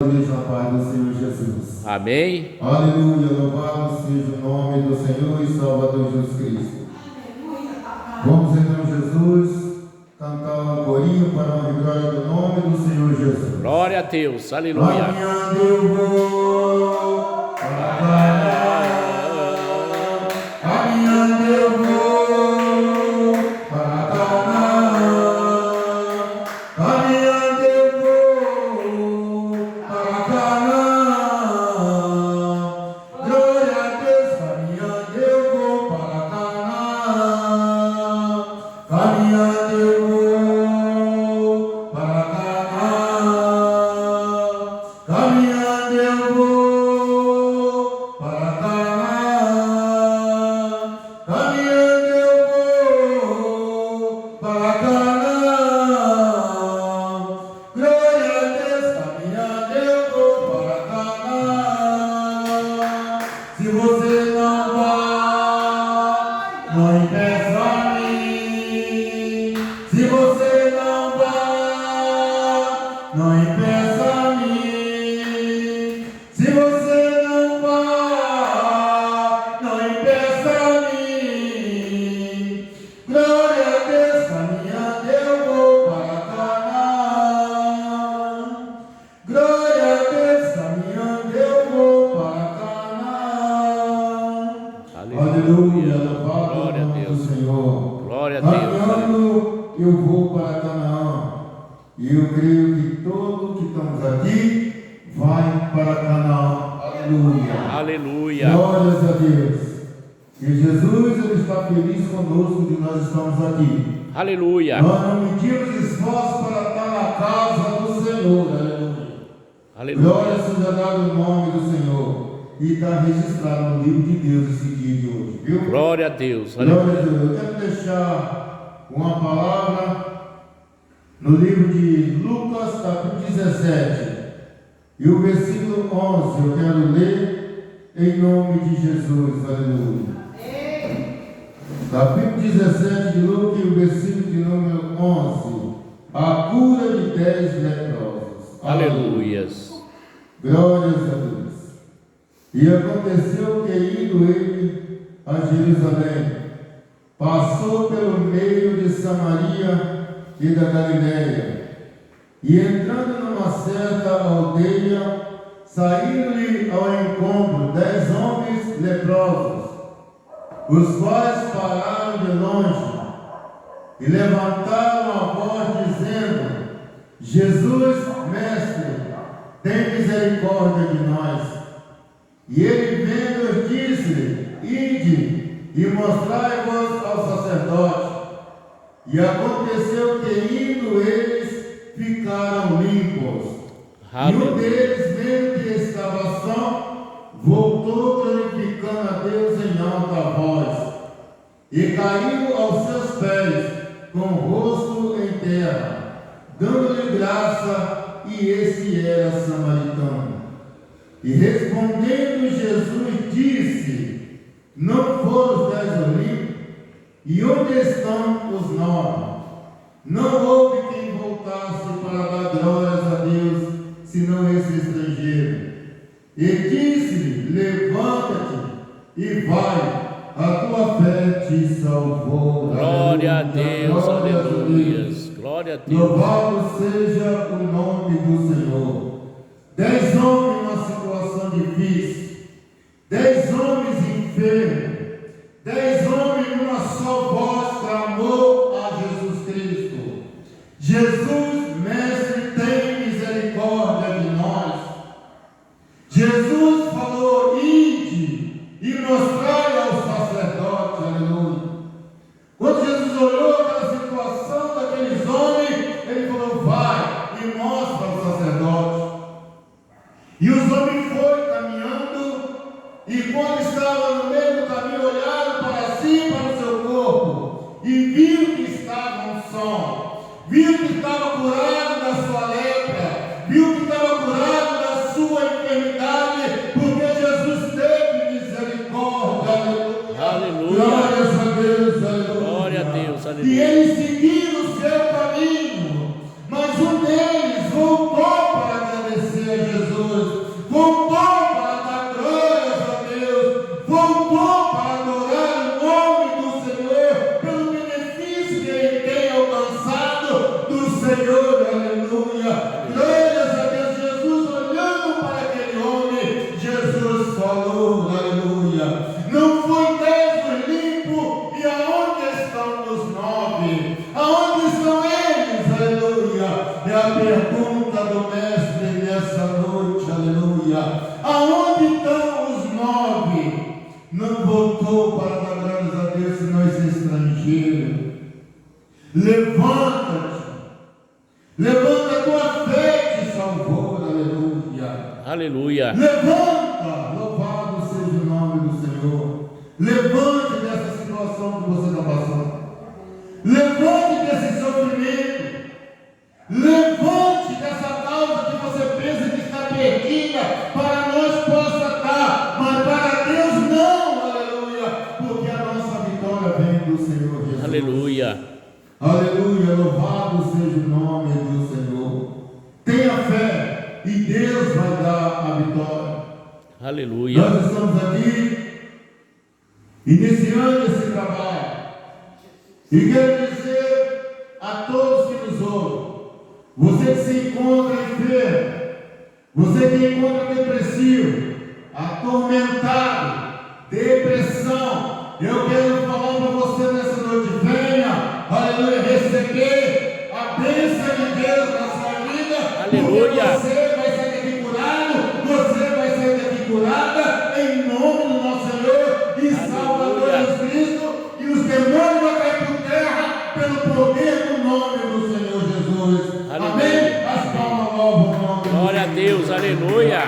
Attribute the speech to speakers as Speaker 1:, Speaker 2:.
Speaker 1: Na paz do Senhor Jesus.
Speaker 2: Amém.
Speaker 1: Aleluia, louvado seja o nome do Senhor e Salvador Jesus Cristo. Vamos então, Jesus, cantar um corinho para a glória do nome do Senhor Jesus.
Speaker 2: Glória a Deus, aleluia.
Speaker 1: Caminhando eu vou para caminhando eu vou para Canaã, caminhando eu vou para Canaã, glória a Deus, caminhando eu vou para Canaã, caminhando eu vou para Canaã, caminhando eu vou para Canaã, caminhando eu vou para Canaã, glória a Deus, caminhando eu vou para Canaã. Se você não vai, não impeça a mim. Se você não vai, não impeça a mim. Se você não vai, não impeça a mim. Glória a Deus, caminhando eu vou para Canaã. Glória a Deus, caminhando eu vou para Canaã. Aleluia, louvado
Speaker 2: Glória a
Speaker 1: o nome
Speaker 2: Deus.
Speaker 1: do Senhor.
Speaker 2: Glória a Deus.
Speaker 1: Caminhando eu vou para Canaã. E eu creio que todos que estamos aqui vai para Canaã. Aleluia.
Speaker 2: Aleluia.
Speaker 1: Glórias a Deus. E Jesus ele está feliz conosco de nós estamos aqui.
Speaker 2: Aleluia.
Speaker 1: Nós não medimos esforço para estar na casa do Senhor. Aleluia.
Speaker 2: Aleluia.
Speaker 1: Glória seja dado o nome do Senhor. E está registrado no livro de Deus esse dia de hoje, viu?
Speaker 2: Glória a Deus.
Speaker 1: Glória a
Speaker 2: Aleluia.
Speaker 1: Deus. Eu quero deixar uma palavra no livro de Lucas, capítulo 17. E o versículo 11, eu quero ler em nome de Jesus. Aleluia. Capítulo 17 de Lucas, e o versículo de número 11. A cura de 10 leprosos.
Speaker 2: Aleluias.
Speaker 1: Glórias a Deus. E aconteceu que, indo ele a Jerusalém, passou pelo meio de Samaria e da Galiléia, e entrando numa certa aldeia, saíram-lhe ao encontro 10 homens leprosos, os quais pararam de longe e levantaram a voz dizendo: Jesus, mestre, tem misericórdia de nós. E ele, vendo-os, disse-lhe: Ide e mostrai-vos ao sacerdote. E aconteceu que, indo eles, ficaram limpos. E um deles, vendo que estava são, voltou glorificando a Deus em alta voz, e caiu aos seus pés, com o rosto em terra, dando-lhe graça, e esse era samaritano. E respondendo Jesus disse: Não foram os 10 limpos? E onde estão os 9? Não houve quem voltasse para dar glórias a Deus, senão esse estrangeiro. E disse-lhe: Levanta-te e vai, a tua fé te salvou.
Speaker 2: Glória a Deus.
Speaker 1: Glória a
Speaker 2: Aleluias. Glória a Deus.
Speaker 1: Louvado seja o nome do Senhor. 10 homens numa situação difícil, 10 homens enfermos, 10 homens numa só voz clamou a Jesus Cristo: Jesus, mestre, tem misericórdia de nós. Jesus falou: Ide e mostrai ao sacerdote. Aleluia. Quando Jesus olhou para a situação daqueles homens, ele falou: vai e mostra ao sacerdote. E os homens foram caminhando, e quando estavam no meio do caminho, olharam para si e para o seu corpo, e viram que estavam sãos, viram que estava curado da sua lepra, viu que estava curado da sua enfermidade, porque Jesus teve misericórdia.
Speaker 2: Aleluia.
Speaker 1: Glórias a Deus, aleluia.
Speaker 2: Glória a Deus.
Speaker 1: E
Speaker 2: Aleluia.
Speaker 1: eles seguiram o seu caminho, mas um deles voltou para agradecer a Jesus. aleluia. Aonde estão os 9? Não voltou para dar graças a Deus, senão esse estrangeiro. Levanta-te. Levanta a tua fé, te salvou, aleluia.
Speaker 2: Aleluia.
Speaker 1: Levanta, louvado seja o nome do Senhor. Levante dessa situação que você está passando. Levante desse sofrimento. Levante dessa causa que você pensa que está perdida. Para nós possa estar, mas para Deus não, aleluia. Porque a nossa vitória vem do Senhor Jesus.
Speaker 2: Aleluia.
Speaker 1: Aleluia, louvado seja o nome do Senhor. Tenha fé e Deus vai dar a vitória.
Speaker 2: Aleluia.
Speaker 1: Nós estamos aqui iniciando esse trabalho e quero dizer a todos que nos ouvem, você que se encontra enfermo, você que encontra depressivo, atormentado, depressão, eu quero falar para você nessa noite, venha, aleluia, receber a bênção de Deus na sua vida.
Speaker 2: Aleluia.
Speaker 1: Porque você vai sair daqui curado, você vai sair daqui curada, em nome do nosso Senhor e Salvador Jesus Cristo, e os demônios vão cair por terra pelo poder do nome do Senhor Jesus.
Speaker 2: Aleluia.
Speaker 1: Amém? As palmas louvam o nome do
Speaker 2: Glória a
Speaker 1: Senhor.
Speaker 2: Deus. Aleluia.